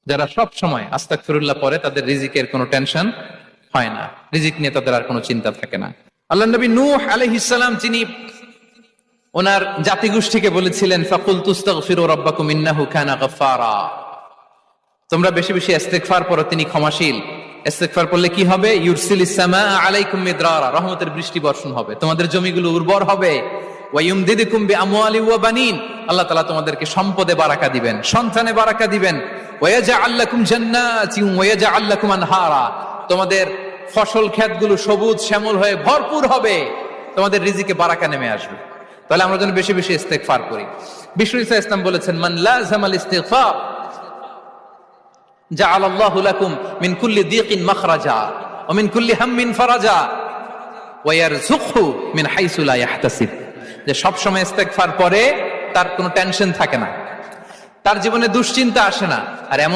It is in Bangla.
যারা সব সময় আস্তাগফিরুল্লাহ পড়ে তাদের রিজিকের কোনো টেনশন হয় না, রিজিক নিয়ে তাদের আর কোনো চিন্তা থাকে না। আল্লাহ নবী নূহ আলাইহিস সালাম যিনি ওনার জাতিগোষ্ঠীকে বলেছিলেন ফাকুল তুস্তাগফিরু রাব্বাকুম ইন্নাহু কানা গাফফারা, তোমরা বেশি বেশি ইস্তিগফার পড়ো, তিনি ক্ষমাশীল। ইস্তিগফার পড়লে কি হবে? ইউরসিলিস সামাআ আলাইকুম মিদরারা, রহমতের বৃষ্টি বর্ষণ হবে, তোমাদের জমিগুলো উর্বর হবে। ওয়া ইউমদিদুকুম বিআমওয়ালি ওয়া বানিন, আল্লাহ তাআলা তোমাদেরকে সম্পদে বারাকা দিবেন, সন্তানে বারাকা দিবেন। ওয়া ইয়াজআল লাকুম জান্নাতিন ওয়া ইয়াজআল লাকুম আনহারা, তোমাদের ফসল ক্ষেতগুলো সবুজ শ্যামল হয়ে ভরপুর হবে, তোমাদের রিজিকে বারাকা নেমে আসবে। তাহলে আমরা যেন বেশি বেশি ইস্তিগফার করি। বিষ্ণু ঈসা ইসলাম বলেছেন মান লাযামাল ইস্তিগফার জাআলাল্লাহু লাকুম মিন কুল্লি দিকিন মাখরাজা ওয়া মিন কুল্লি হাম্মিন ফারাজা ওয়া ইয়ারযুকহু মিন হাইসু লা ইয়াহতাসিব, যে সব সময় ইস্তিগফার পড়ে তার কোনো টেনশন থাকে না, তার জীবনে দুশ্চিন্তা আসে না। আর